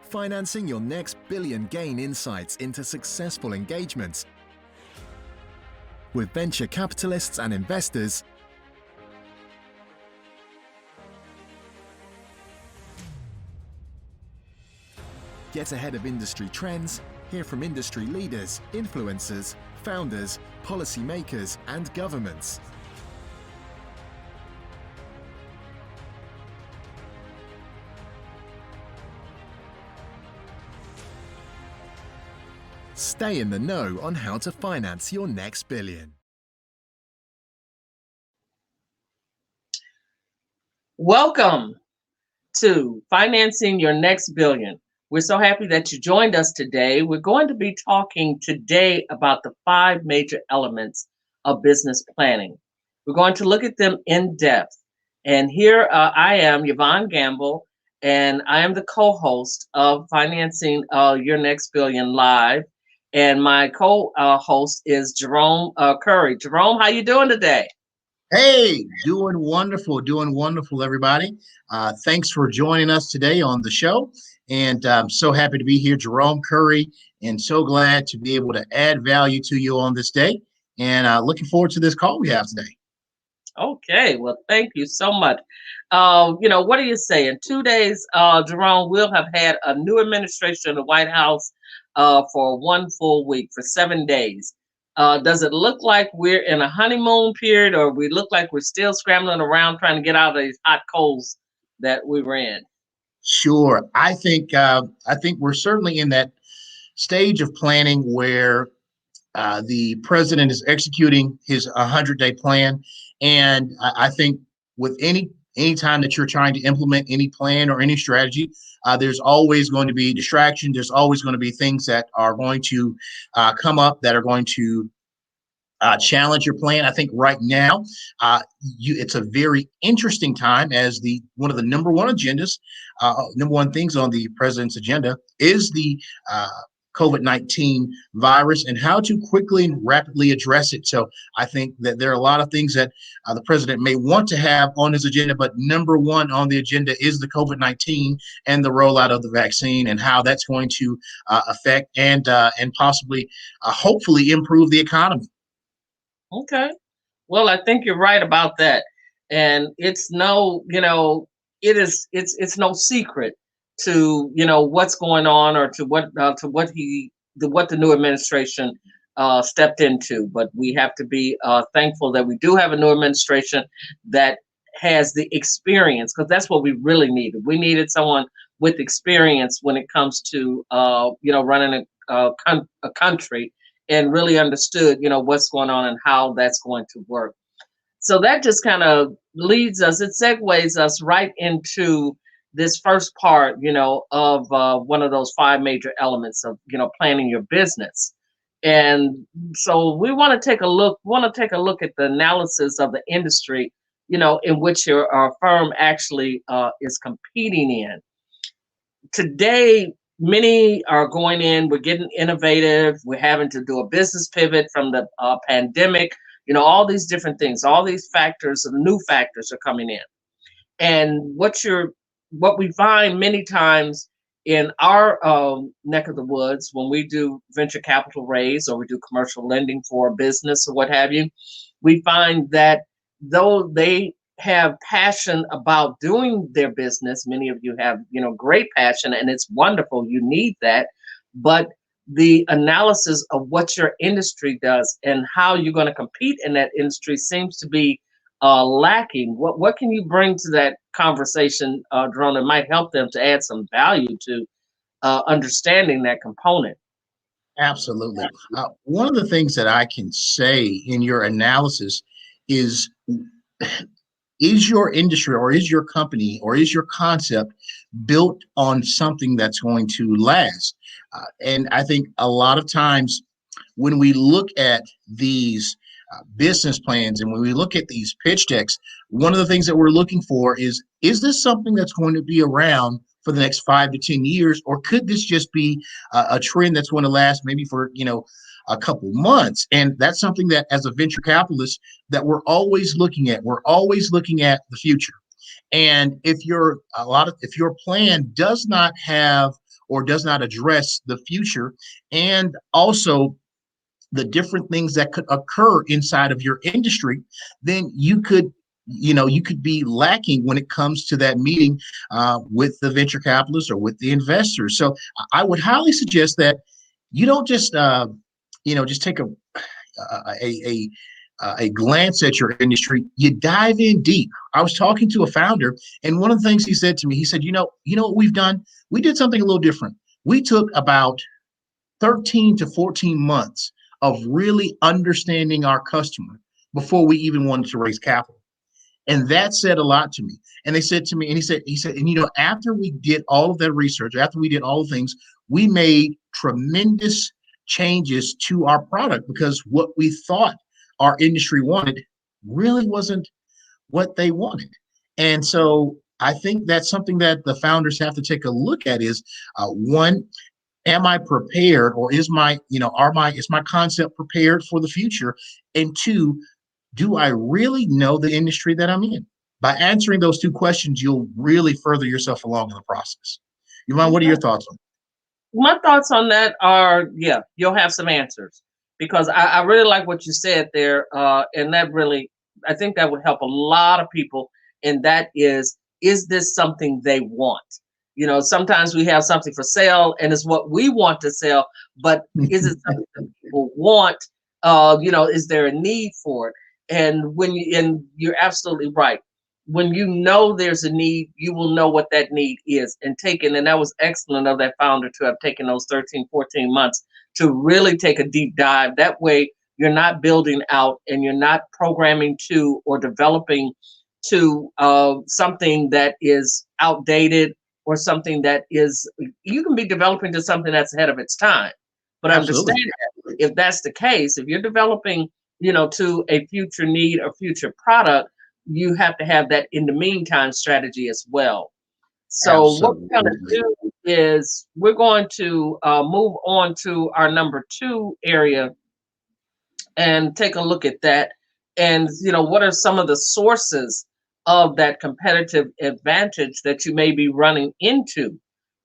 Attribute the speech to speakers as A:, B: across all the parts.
A: financing your next billion. Gain insights into successful engagements with venture capitalists and investors. Get ahead of industry trends, hear from industry leaders, influencers, founders, policymakers, and governments. Stay in the know on how to finance your next billion.
B: Welcome to Financing Your Next Billion. We're so happy that you joined us today. We're going to be talking today about the 5 major elements of business planning. We're going to look at them in depth. And here I am, Yvonne Gamble, and I am the co-host of Financing Your Next Billion Live. And my co-host is Jerome Curry. Jerome, how you doing today?
C: Hey, doing wonderful, everybody. Thanks for joining us today on the show. And I'm so happy to be here, Jerome Curry, and so glad to be able to add value to you on this day. And looking forward to this call we have today.
B: Okay, well, thank you so much. What do you say? In 2 days, Jerome, we'll have had a new administration in the White House for 1 full week, for 7 days. Does it look like we're in a honeymoon period, or we look like we're still scrambling around trying to get out of these hot coals that we were in?
C: Sure. I think we're certainly in that stage of planning where the president is executing his 100-day plan. And I think with any time that you're trying to implement any plan or any strategy, there's always going to be distraction. There's always going to be things that are going to come up that are going to challenge your plan. I think right now, it's a very interesting time, as one of the number one things on the president's agenda is the COVID-19 virus and how to quickly and rapidly address it. So I think that there are a lot of things that the president may want to have on his agenda, but number one on the agenda is the COVID-19 and the rollout of the vaccine and how that's going to affect and possibly, hopefully, improve the economy.
B: Okay. Well, I think you're right about that. And it's no secret to, what's going on, or to what the new administration stepped into. But we have to be thankful that we do have a new administration that has the experience, because that's what we really needed. We needed someone with experience when it comes to running a country, and really understood, what's going on and how that's going to work. So that just kind of leads us, it segues us right into this first part, of one of those 5 major elements of, planning your business. And so we want to take a look at the analysis of the industry, in which your firm actually is competing in. Today, many are going in, we're getting innovative, we're having to do a business pivot from the pandemic, all these different things, all these factors, new factors are coming in. And what we find many times in our neck of the woods, when we do venture capital raise or we do commercial lending for a business or what have you, we find that though they have passion about doing their business, many of you have, great passion, and it's wonderful. You need that. But the analysis of what your industry does and how you're going to compete in that industry seems to be lacking. What can you bring to that conversation, Jerome, that might help them to add some value to understanding that component?
C: Absolutely. One of the things that I can say in your analysis is your industry, or is your company, or is your concept built on something that's going to last? And I think a lot of times when we look at these business plans and when we look at these pitch decks, one of the things that we're looking for is this something that's going to be around for the next 5 to 10 years, or could this just be a trend that's going to last maybe for, a couple months? And that's something that, as a venture capitalist, that we're always looking at. We're always looking at the future. And if your plan does not have or does not address the future, and also the different things that could occur inside of your industry, then you could be lacking when it comes to that meeting with the venture capitalists or with the investors. So I would highly suggest that you don't just just take a a glance at your industry. You dive in deep. I was talking to a founder, and one of the things he said to me, he said, you know what we've done? We did something a little different. We took about 13 to 14 months of really understanding our customer before we even wanted to raise capital. And that said a lot to me. And they said to me, and he said, and after we did all of that research, after we did all the things, we made tremendous changes to our product because what we thought our industry wanted really wasn't what they wanted. And so I think that's something that the founders have to take a look at is one, am I prepared, or is my concept prepared for the future? And two, do I really know the industry that I'm in? By answering those two questions, you'll really further yourself along in the process. Yvonne, what are your thoughts on
B: My thoughts on that are, yeah, you'll have some answers because I really like what you said there. And that really, I think that would help a lot of people. And that is this something they want? Sometimes we have something for sale and it's what we want to sell, but is it something that people want? Is there a need for it? And you're absolutely right. When you know there's a need, you will know what that need is and that was excellent of that founder to have taken those 13, 14 months to really take a deep dive. That way you're not building out and you're not programming to or developing to something that is outdated or something that is, you can be developing to something that's ahead of its time. But
C: Absolutely.
B: understand that if that's the case, if you're developing, to a future need or future product, you have to have that in the meantime strategy as well. So what we're going to
C: Absolutely.
B: do is we're going to move on to our number 2 area and take a look at that. And, what are some of the sources of that competitive advantage that you may be running into,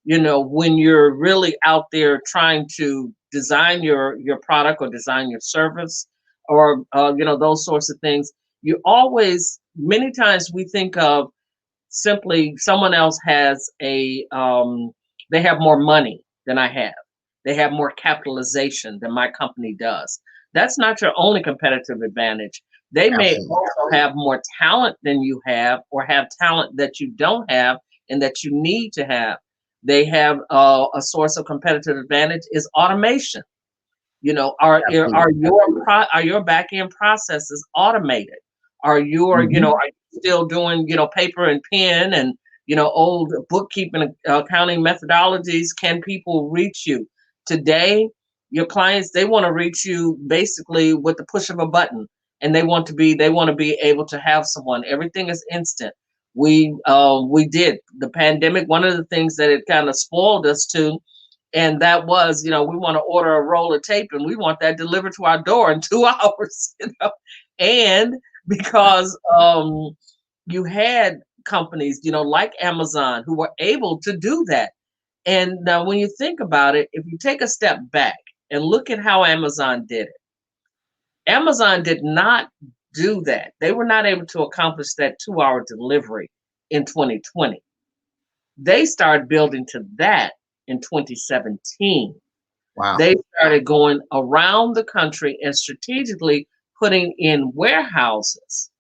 B: when you're really out there trying to design your product or design your service or, those sorts of things. You always, many times we think of simply someone else has they have more money than I have. They have more capitalization than my company does. That's not your only competitive advantage. They may
C: Absolutely.
B: also have more talent than you have, or have talent that you don't have and that you need to have. They have a source of competitive advantage is automation.
C: Absolutely.
B: Are your back end processes automated?
C: Mhm.
B: Are you still doing, paper and pen and, old bookkeeping, accounting methodologies? Can people reach you today? Your clients, they want to reach you basically with the push of a button, and they want to be able to have someone. Everything is instant. We did the pandemic. One of the things that it kind of spoiled us to, and that was, we want to order a roll of tape and we want that delivered to our door in 2 hours, and because you had companies, like Amazon, who were able to do that. And now when you think about it, if you take a step back and look at how Amazon did it, Amazon did not do that. They were not able to accomplish that 2-hour delivery in 2020. They started building to that in 2017.
C: Wow.
B: They started going around the country and strategically putting in warehouses.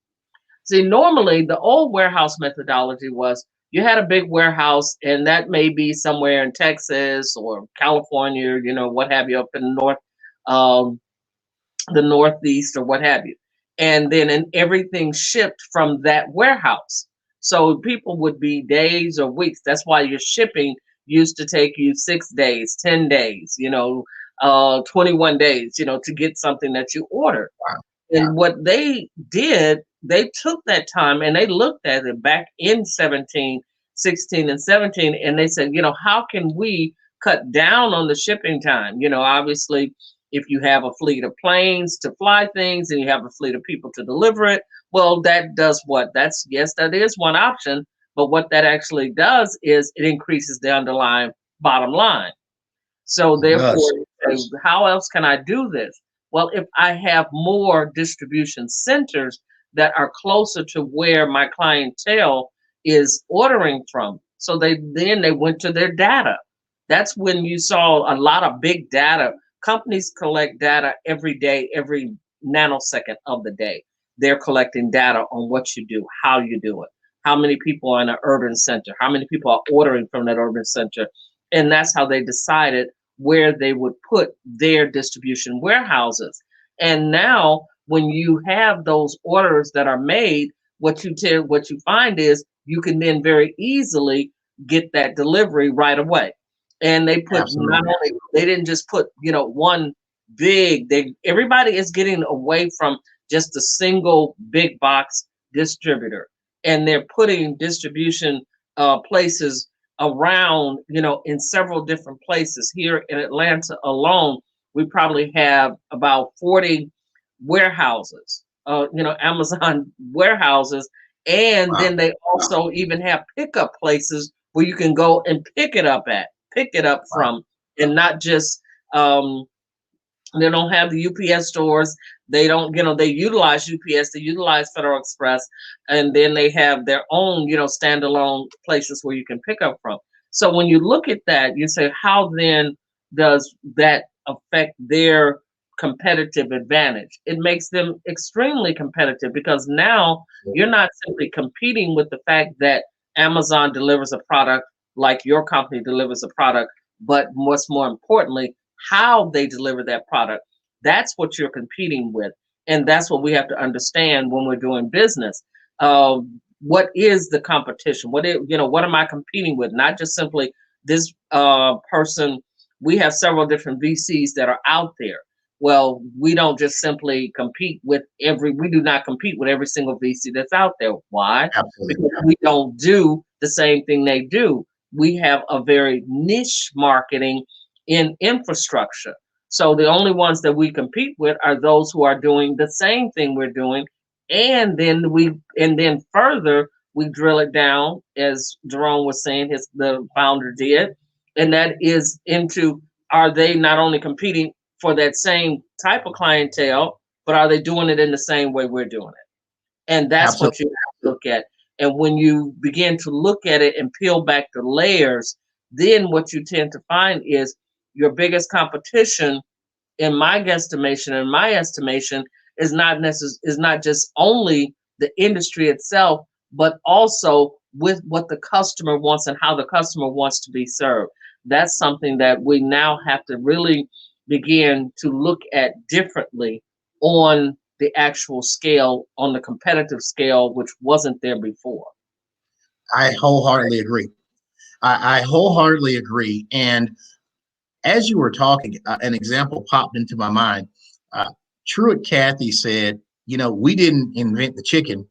B: See, normally the old warehouse methodology was you had a big warehouse, and that may be somewhere in Texas or California, what have you, up in um, the Northeast or what have you. And everything shipped from that warehouse. So people would be days or weeks. That's why your shipping used to take you 6 days, 10 days, 21 days, to get something that you ordered.
C: Wow.
B: And what they did, they took that time and they looked at it back in 17, 16, and 17, and they said, how can we cut down on the shipping time? Obviously, if you have a fleet of planes to fly things and you have a fleet of people to deliver it, well, that does what? Yes, that is one option. But what that actually does is it increases the underlying bottom line. So
C: It
B: therefore,
C: does.
B: how else can I do this? Well, if I have more distribution centers that are closer to where my clientele is ordering from. So they went to their data. That's when you saw a lot of big data. Companies collect data every day, every nanosecond of the day. They're collecting data on what you do, how you do it, how many people are in an urban center, how many people are ordering from that urban center. And that's how they decided where they would put their distribution warehouses. And now when you have those orders that are made, what you find is you can then very easily get that delivery right away. And they put not
C: Absolutely.
B: only they didn't just put, one big, everybody is getting away from just a single big box distributor, and they're putting distribution places around, in several different places. Here in Atlanta alone, we probably have about 40 warehouses, Amazon warehouses. And
C: Wow.
B: then they also even have pickup places where you can go and pick it up
C: Wow.
B: from, and not just, they don't have the UPS stores. They don't, they utilize UPS, they utilize Federal Express, and then they have their own, standalone places where you can pick up from. So when you look at that, you say, how then does that affect their competitive advantage? It makes them extremely competitive, because now you're not simply competing with the fact that Amazon delivers a product like your company delivers a product, but what's more importantly, how they deliver that product. That's what you're competing with. And that's what we have to understand when we're doing business. What is the competition? What am I competing with? Not just simply this person. We have several different VCs that are out there. Well, we don't just simply we do not compete with every single VC that's out there. Why?
C: Absolutely.
B: Because we don't do the same thing they do. We have a very niche marketing in infrastructure. So the only ones that we compete with are those who are doing the same thing we're doing. And then further, we drill it down, as Jerome was saying, the founder did, and that is into, are they not only competing for that same type of clientele, but are they doing it in the same way we're doing it? And that's
C: Absolutely.
B: what you have to look at. And when you begin to look at it and peel back the layers, then what you tend to find is your biggest competition, in my guesstimation, in my estimation, is not just only the industry itself, but also with what the customer wants and how the customer wants to be served. That's something that we now have to really begin to look at differently on the actual scale, on the competitive scale, which wasn't there before.
C: I wholeheartedly agree. I wholeheartedly agree. And as you were talking, an example popped into my mind. Truett Cathy said, we didn't invent the chicken,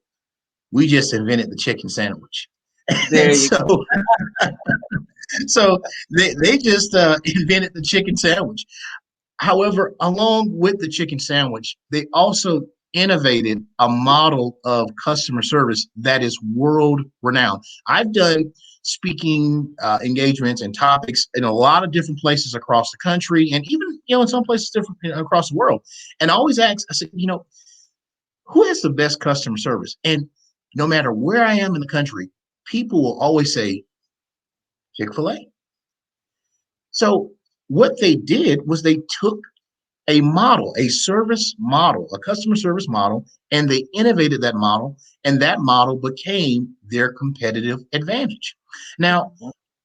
C: we just invented the chicken sandwich.
B: There
C: And
B: you go.
C: so they just invented the chicken sandwich. However, along with the chicken sandwich, they also innovated a model of customer service that is world renowned. I've done speaking engagements and topics in a lot of different places across the country, and even in some places different across the world. And I always ask, I said, who has the best customer service? And no matter where I am in the country, people will always say Chick-fil-A. So what they did was they took a model, a service model, a customer service model, and they innovated that model, and that model became their competitive advantage. Now,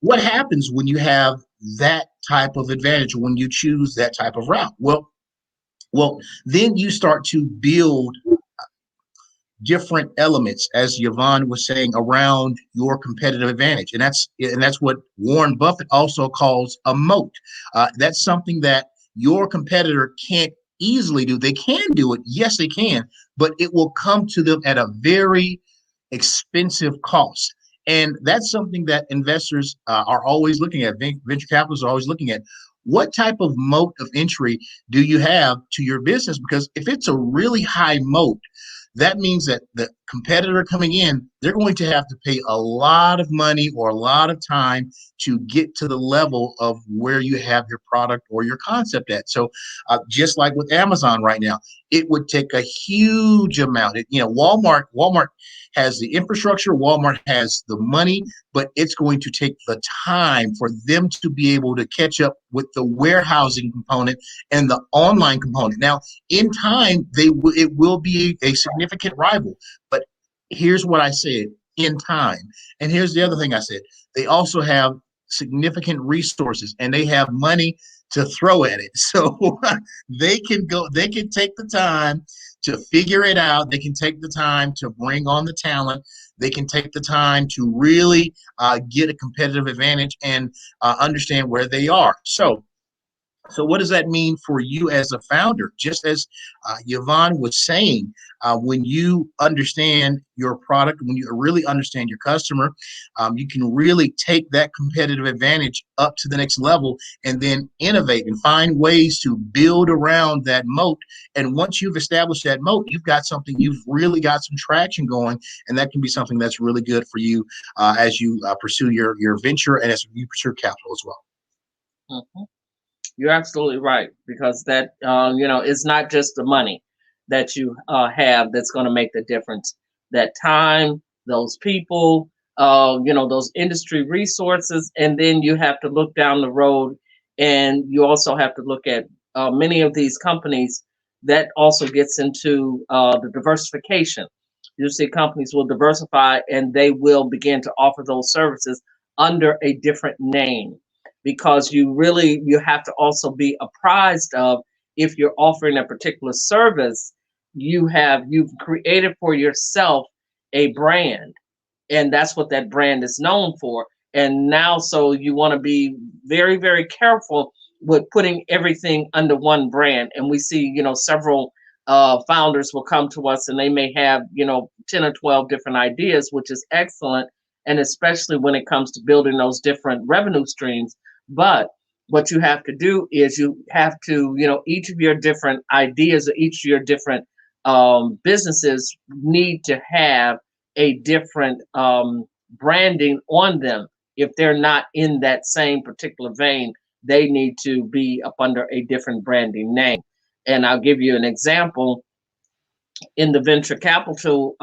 C: what happens when you have that type of advantage, when you choose that type of route? Well, then you start to build different elements, as Yvonne was saying, around your competitive advantage, and that's what Warren Buffett also calls a moat. That's something that your competitor can't easily do. They can do it, yes, they can, but it will come to them at a very expensive cost. And that's something that investors are always looking at. Venture capitalists are always looking at. What type of moat of entry do you have to your business? Because if it's a really high moat, that means that the competitor coming in they're going to have to pay a lot of money or a lot of time to get to the level of where you have your product or your concept at. So just like with Amazon right now, it would take a huge amount. Walmart has the infrastructure, Walmart has the money, but it's going to take the time for them to be able to catch up with the warehousing component and the online component. Now, in time, it will be a significant rival, but here's what I said: in time. And here's the other thing I said: they also have significant resources and they have money to throw at it. So they can take the time to figure it out. They can take the time to bring on the talent. They can take the time to really get a competitive advantage and understand where they are. So what does that mean for you as a founder? Just as Yvonne was saying, when you understand your product, when you really understand your customer, you can really take that competitive advantage up to the next level and then innovate and find ways to build around that moat. And once you've established that moat, you've got something, you've really got some traction going, and that can be something that's really good for you as you pursue your venture and as you pursue capital as well.
B: Mhm. You're absolutely right, because that it's not just the money that you have that's going to make the difference. That time, those people, those industry resources, and then you have to look down the road, and you also have to look at many of these companies. That also gets into the diversification. You see, companies will diversify, and they will begin to offer those services under a different name, because you have to also be apprised of, if you're offering a particular service, you've created for yourself a brand, and that's what that brand is known for. And now, so you want to be very, very careful with putting everything under one brand. And we see, several founders will come to us, and they may have 10 or 12 different ideas, which is excellent, and especially when it comes to building those different revenue streams. But what you have to do is you have to, each of your different ideas or each of your different businesses need to have a different branding on them. If they're not in that same particular vein, they need to be up under a different branding name. And I'll give you an example. In the venture capital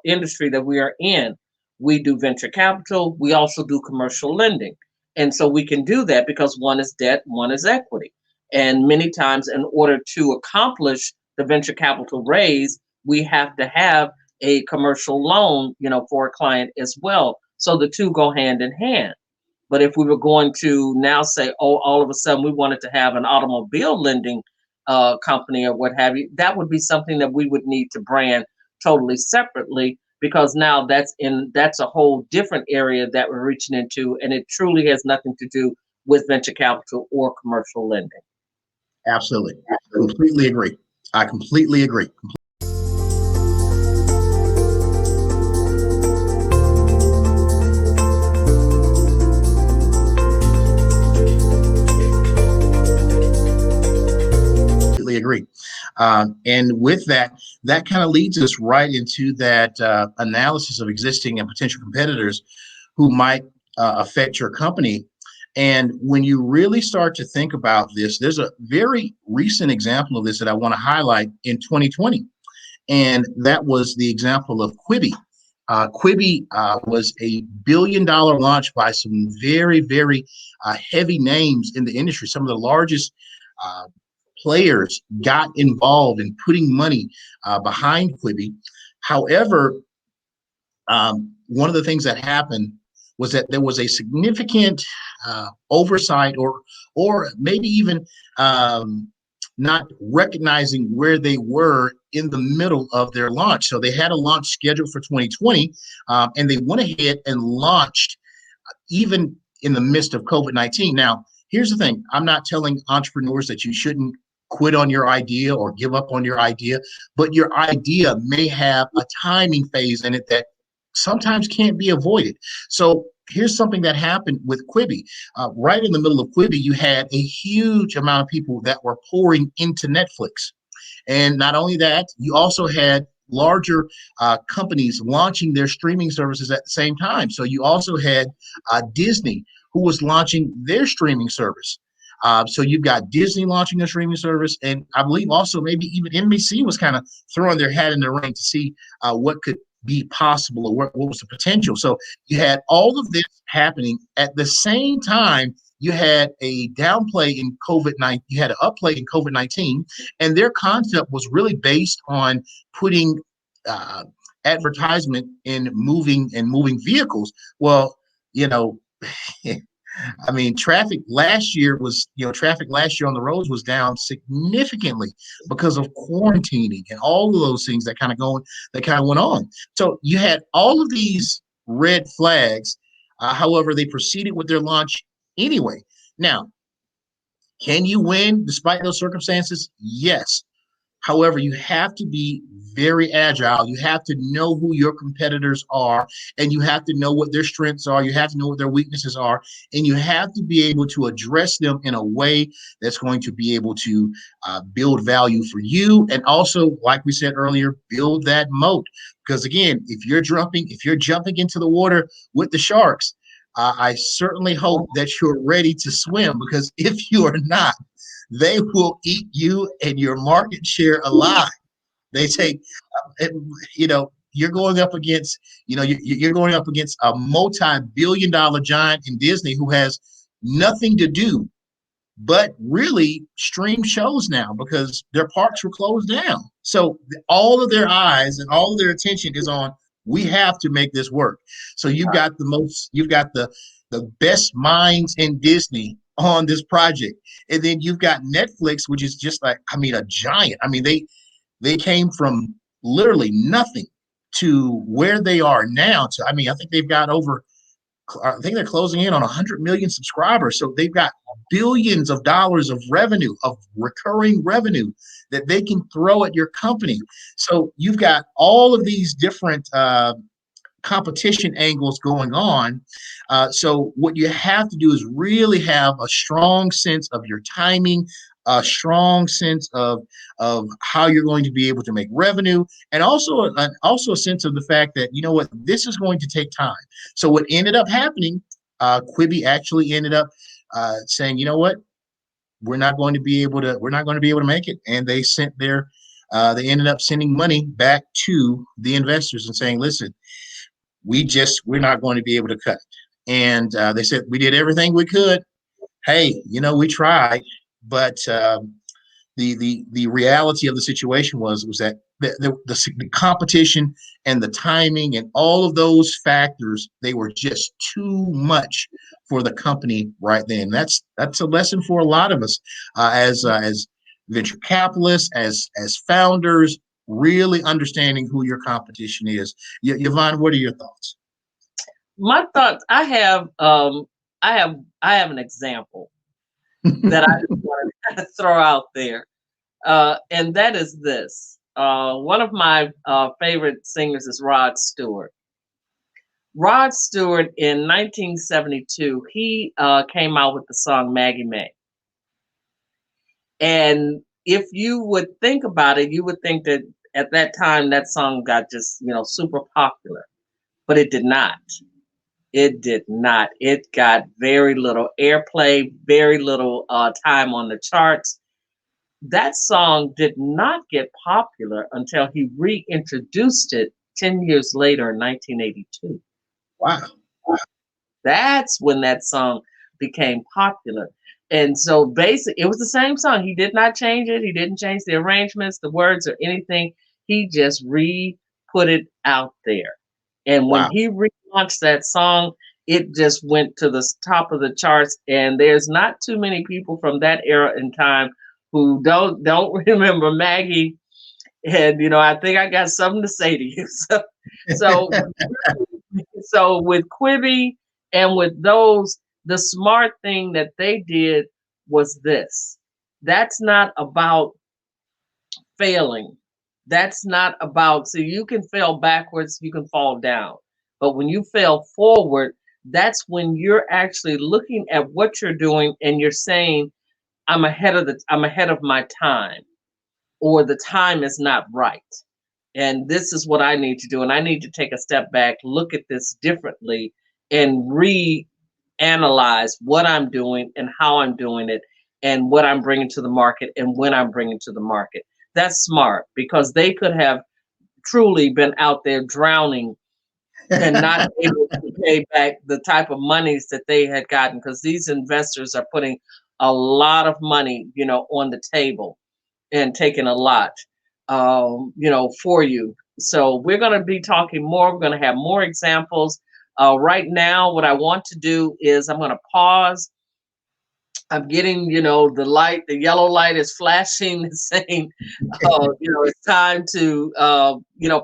B: industry that we are in, we do venture capital. We also do commercial lending. And so we can do that because one is debt, one is equity. And many times, in order to accomplish the venture capital raise, we have to have a commercial loan, for a client as well. So the two go hand in hand. But if we were going to now say, oh, all of a sudden we wanted to have an automobile lending company or what have you, that would be something that we would need to brand totally separately, because now that's a whole different area that we're reaching into, and it truly has nothing to do with venture capital or commercial lending.
C: Absolutely. Completely agree. I completely agree. Agree. And with that kind of leads us right into that analysis of existing and potential competitors who might affect your company. And when you really start to think about this, there's a very recent example of this that I want to highlight in 2020. And that was the example of Quibi. Quibi was a $1 billion launch by some very, very heavy names in the industry. Some of the largest players got involved in putting money behind Quibi. However, one of the things that happened was that there was a significant oversight, or maybe even not recognizing where they were in the middle of their launch. So they had a launch scheduled for 2020, and they went ahead and launched even in the midst of COVID-19. Now, here's the thing. I'm not telling entrepreneurs that you shouldn't quit on your idea or give up on your idea, but your idea may have a timing phase in it that sometimes can't be avoided. So here's something that happened with Quibi. Right in the middle of Quibi, you had a huge amount of people that were pouring into Netflix. And not only that, you also had larger companies launching their streaming services at the same time. So you also had Disney, who was launching their streaming service. So you've got Disney launching a streaming service, and I believe also maybe even NBC was kind of throwing their hat in the ring to see what could be possible or what was the potential. So you had all of this happening at the same time. You had a downplay in COVID-19, you had an upplay in COVID-19, and their concept was really based on putting uh, advertisement in moving vehicles. Well, you know, I mean, traffic last year on the roads was down significantly because of quarantining and all of those things that kind of went on. So you had all of these red flags. However, they proceeded with their launch anyway. Now, can you win despite those circumstances? Yes. However, you have to be very agile. You have to know who your competitors are, and you have to know what their strengths are. You have to know what their weaknesses are, and you have to be able to address them in a way that's going to be able to build value for you, and also, like we said earlier, build that moat. Because again, if you're jumping into the water with the sharks, I certainly hope that you're ready to swim. Because if you are not, they will eat you and your market share alive. They say, you're going up against, you're going up against a multi-billion-dollar giant in Disney who has nothing to do but really stream shows now because their parks were closed down. So all of their eyes and all of their attention is on, we have to make this work. So you've got the best minds in Disney on this project. And then you've got Netflix, which is just like, I mean, a giant. I mean, they came from literally nothing to where they are now. I mean, I think they're closing in on 100 million subscribers. So they've got billions of dollars of revenue, of recurring revenue that they can throw at your company. So you've got all of these different competition angles going on. So what you have to do is really have a strong sense of your timing, a strong sense of how you're going to be able to make revenue, and also a sense of the fact that, you know what, this is going to take time. So what ended up happening, Quibi actually ended up saying, you know what, we're not going to be able to make it, and they ended up sending money back to the investors and saying, listen, we're not going to be able to cut. And they said, we did everything we could. Hey, we tried, but the reality of the situation was that the competition and the timing and all of those factors, they were just too much for the company right then. That's a lesson for a lot of us as venture capitalists, as founders, really understanding who your competition is. Yvonne, what are your thoughts?
B: My thoughts, I have an example that I just want to throw out there. And that is this. One of my favorite singers is Rod Stewart. Rod Stewart in 1972, he came out with the song Maggie May. And if you would think about it, you would think that at that time that song got just, super popular, but it did not. It did not. It got very little airplay, very little time on the charts. That song did not get popular until he reintroduced it 10 years later in 1982.
C: Wow.
B: That's when that song became popular. And so basically, it was the same song. He did not change it. He didn't change the arrangements, the words, or anything. He just put it out there. And when he relaunched that song, it just went to the top of the charts. And there's not too many people from that era in time who don't remember Maggie. And I think I got something to say to you. So with Quibi and with those, the smart thing that they did was this. That's not about failing. That's not about, so you can fail backwards, you can fall down. But when you fail forward, that's when you're actually looking at what you're doing and you're saying, I'm ahead of my time, or the time is not right. and this is what I need to do, and I need to take a step back, look at this differently, and reanalyze what I'm doing and how I'm doing it, and what I'm bringing to the market and when I'm bringing to the market. That's smart, because they could have truly been out there drowning and not able to pay back the type of monies that they had gotten, because these investors are putting a lot of money, on the table, and taking a lot, for you. So we're going to be talking more. We're going to have more examples. Right now, what I want to do is I'm going to pause. I'm getting, the light, the yellow light is flashing, saying, it's time to,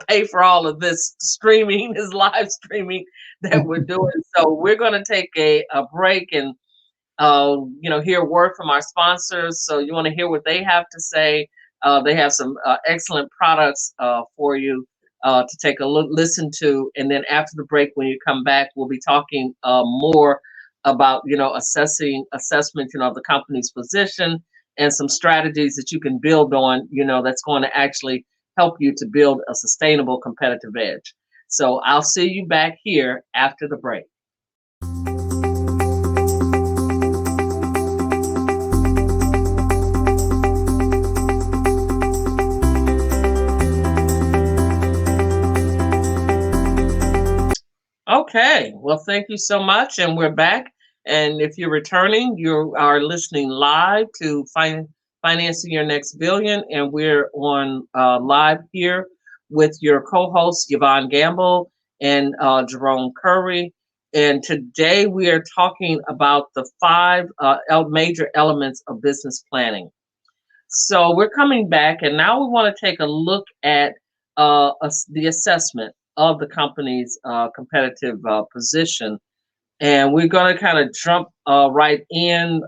B: pay for all of this streaming, this live streaming that we're doing. So we're going to take a break and, hear a word from our sponsors. So you want to hear what they have to say. They have some excellent products for you to take a look, listen to. And then after the break, when you come back, we'll be talking more about, assessment, of the company's position, and some strategies that you can build on, that's going to actually help you to build a sustainable competitive edge. So I'll see you back here after the break. Okay, well, thank you so much. And we're back. And if you're returning, you are listening live to Financing Your Next Billion. And we're on live here with your co-hosts, Yvonne Gamble and Jerome Curry. And today we are talking about the 5 major elements of business planning. So we're coming back, and now we want to take a look at the assessment of the company's competitive position. And we're going to kind of jump right in.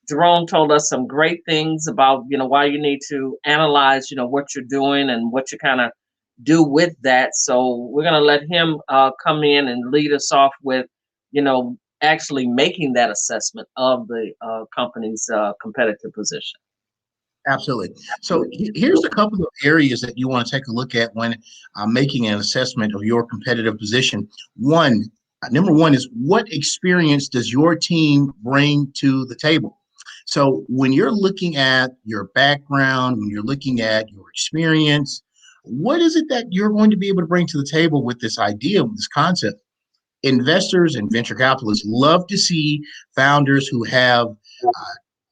B: Jerome told us some great things about, why you need to analyze, what you're doing and what you kind of do with that. So we're going to let him come in and lead us off with, actually making that assessment of the company's competitive position.
C: Absolutely. So here's a couple of areas that you want to take a look at when making an assessment of your competitive position. Number one is, what experience does your team bring to the table? So when you're looking at your background, when you're looking at your experience, what is it that you're going to be able to bring to the table with this idea, with this concept? Investors and venture capitalists love to see founders who have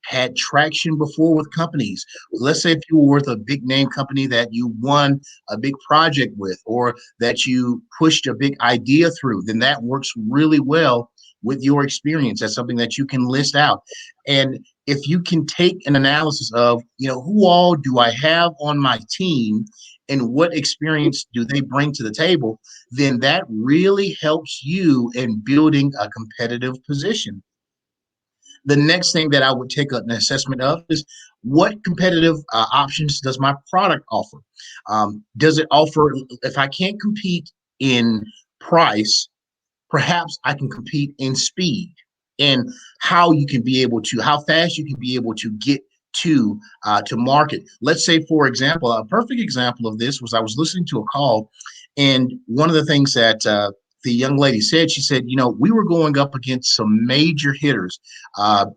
C: had traction before with companies. Let's say if you were with a big name company that you won a big project with, or that you pushed a big idea through, then that works really well with your experience. That's something that you can list out. And if you can take an analysis of, who all do I have on my team and what experience do they bring to the table, then that really helps you in building a competitive position. The next thing that I would take an assessment of is, what competitive options does my product offer? Does it offer, if I can't compete in price, perhaps I can compete in speed, and how fast you can be able to get to market. Let's say, for example, a perfect example of this was, I was listening to a call, and one of the things that the young lady said, she said, we were going up against some major hitters. I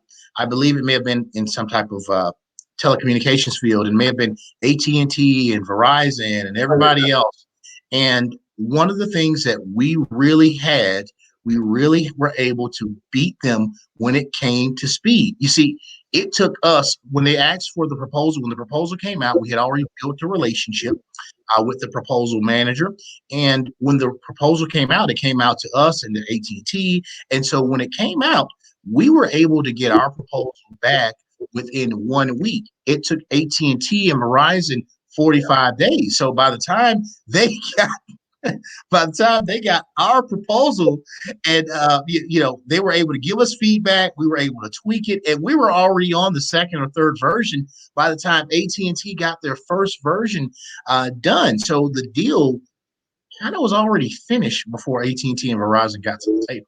C: believe it may have been in some type of telecommunications field, and may have been AT&T and Verizon and everybody else. And one of the things that we really were able to beat them when it came to speed. You see, it took us, when they asked for the proposal, when the proposal came out, we had already built a relationship with the proposal manager. And when the proposal came out, it came out to us and to AT&T. And so when it came out, we were able to get our proposal back within 1 week. It took AT&T and Verizon 45 days. So by the time they got our proposal, and they were able to give us feedback, we were able to tweak it, and we were already on the second or third version by the time AT&T got their first version done. So the deal kind of was already finished before AT&T and Verizon got to the table.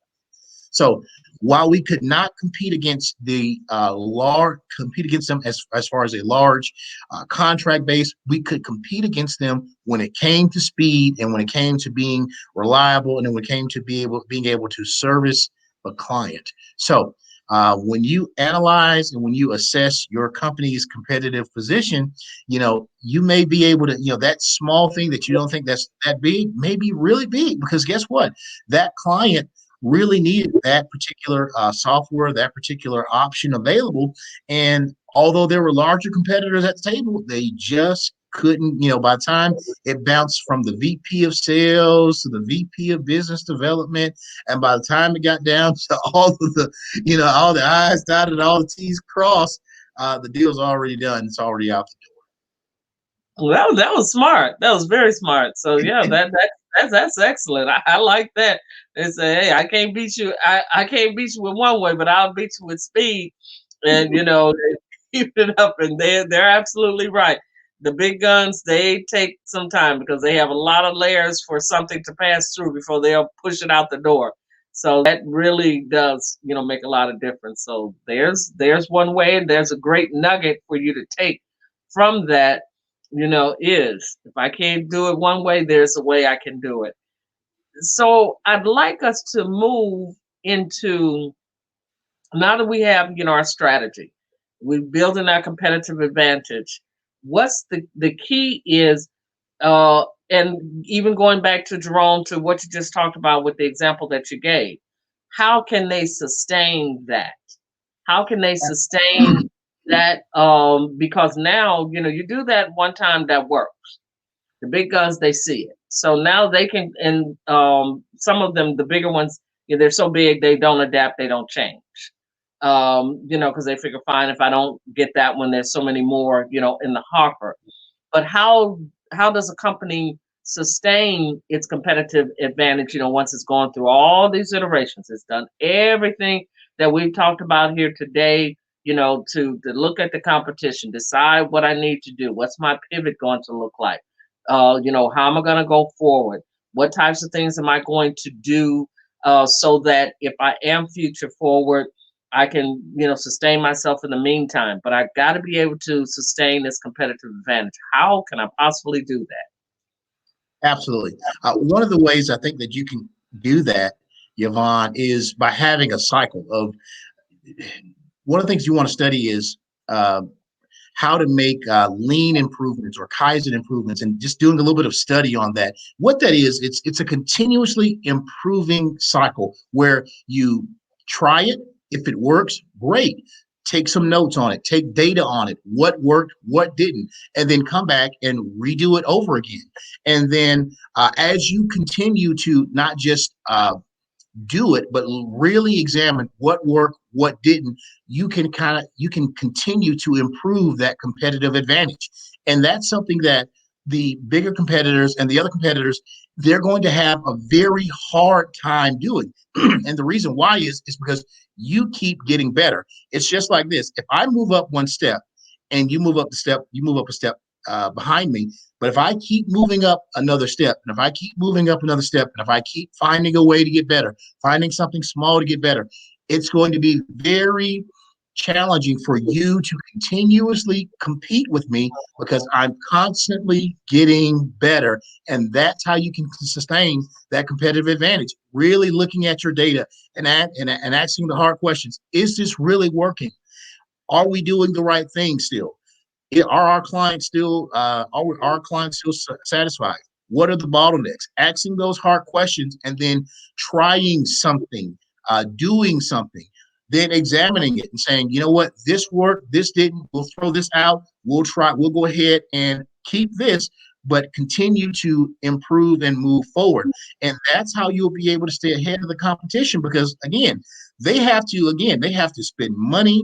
C: So while we could not compete against compete against them as far as a large contract base, we could compete against them when it came to speed and when it came to being reliable and then when it came to being able to service the client. So when you analyze and when you assess your company's competitive position, you may be able to, that small thing that you don't think that's that big may be really big, because guess what? That client really needed that particular software, that particular option available. And although there were larger competitors at the table, they just couldn't, by the time it bounced from the VP of sales to the VP of business development, and by the time it got down to all of the, all the I's dotted, all the T's crossed, the deal's already done. It's already out the
B: door. Well, that was smart. That was very smart. So yeah, that's excellent. I like that. They say, hey, I can't beat you. I can't beat you with one way, but I'll beat you with speed. And keep it up. And they're absolutely right. The big guns, they take some time because they have a lot of layers for something to pass through before they'll push it out the door. So that really does, make a lot of difference. So there's one way, and there's a great nugget for you to take from that, is if I can't do it one way, there's a way I can do it. So I'd like us to move into, now that we have, our strategy, we're building our competitive advantage. What's the key is, and even going back to Jerome, to what you just talked about with the example that you gave, how can they sustain that? How can they sustain that? Because now, you do that one time, that works. The big guns, they see it. So now they can, and some of them, the bigger ones, they're so big, they don't adapt, they don't change. Because they figure, fine, if I don't get that one, there's so many more, in the hopper. But how does a company sustain its competitive advantage, once it's gone through all these iterations? It's done everything that we've talked about here today, to look at the competition, decide what I need to do. What's my pivot going to look like? How am I going to go forward? What types of things am I going to do so that if I am future forward, I can, sustain myself in the meantime, but I've got to be able to sustain this competitive advantage. How can I possibly do that?
C: Absolutely. One of the ways I think that you can do that, Yvonne, is by having a cycle of, one of the things you want to study is how to make lean improvements or Kaizen improvements, and just doing a little bit of study on that. What that is, it's a continuously improving cycle where you try it. If it works, great. Take some notes on it, take data on it, what worked, what didn't, and then come back and redo it over again. And then as you continue to not just do it, but really examine what worked, what didn't, you can continue to improve that competitive advantage. And that's something that the bigger competitors and the other competitors, they're going to have a very hard time doing. And the reason why is because you keep getting better. It's just like this. If I move up one step and you move up a step behind me. But if I keep moving up another step, and if I keep moving up another step, and if I keep finding a way to get better, finding something small to get better, it's going to be very challenging for you to continuously compete with me, because I'm constantly getting better. And that's how you can sustain that competitive advantage. Really looking at your data and asking the hard questions. Is this really working? Are we doing the right thing still? Are our clients still satisfied? What are the bottlenecks? Asking those hard questions, and then trying something, doing something, then examining it and saying, you know what, this worked, this didn't, we'll throw this out, we'll go ahead and keep this, but continue to improve and move forward. And that's how you'll be able to stay ahead of the competition, because again, they have to spend money.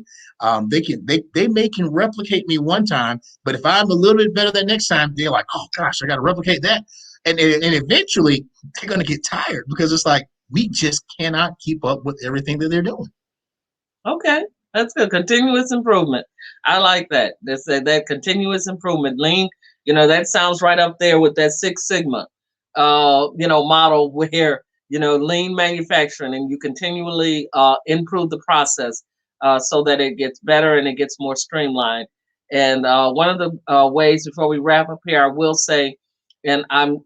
C: They may can replicate me one time, but if I'm a little bit better that next time, they're like, oh gosh, I got to replicate that. And eventually they're going to get tired, because it's like, we just cannot keep up with everything that they're doing.
B: Okay, that's good. Continuous improvement. I like that. That continuous improvement. Lean, that sounds right up there with that Six Sigma, model, where, lean manufacturing, and you continually improve the process so that it gets better and it gets more streamlined. And one of the ways, before we wrap up here, I will say, and I'm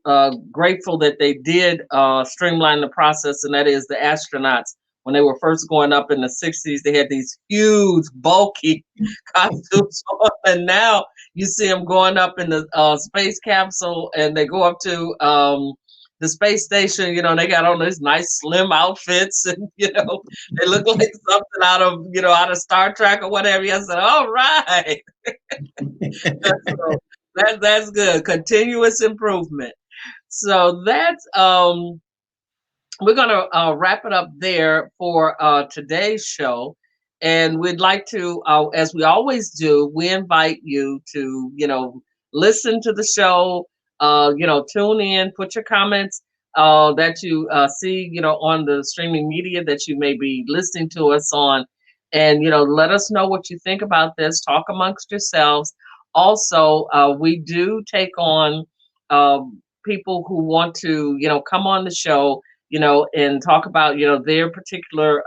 B: grateful that they did streamline the process, and that is the astronauts. When they were first going up in the 60s, they had these huge, bulky costumes on, and now you see them going up in the space capsule, and they go up to the space station. They got on these nice slim outfits, and they look like something out of Star Trek or whatever. I said, all right. So that's good. Continuous improvement. So that's we're gonna wrap it up there for today's show. And we'd like to, as we always do, we invite you to, listen to the show, tune in, put your comments that you see, on the streaming media that you may be listening to us on. And, let us know what you think about this. Talk amongst yourselves. Also, we do take on people who want to, come on the show, and talk about, their particular,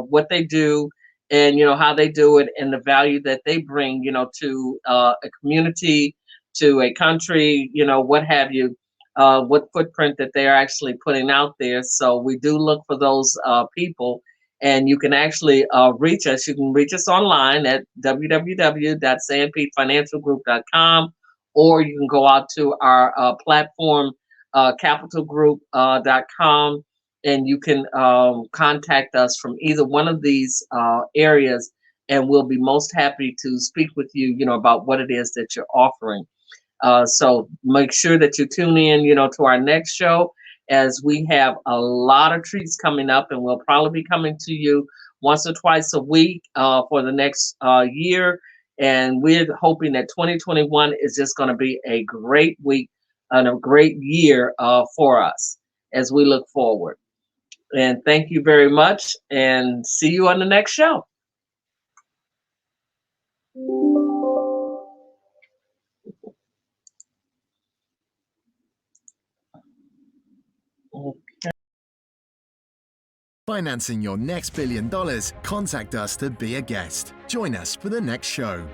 B: what they do, and how they do it, and the value that they bring, to a community, to a country, what have you, what footprint that they're actually putting out there. So we do look for those people, and you can actually reach us. You can reach us online at www.sandpetefinancialgroup.com, or you can go out to our platform, capitalgroup.com, and you can contact us from either one of these areas, and we'll be most happy to speak with you, about what it is that you're offering. So make sure that you tune in, to our next show, as we have a lot of treats coming up, and we'll probably be coming to you once or twice a week for the next year. And we're hoping that 2021 is just going to be a great week and a great year for us as we look forward. And thank you very much, and see you on the next show.
A: Financing your next $1 billion? Contact us to be a guest. Join us for the next show.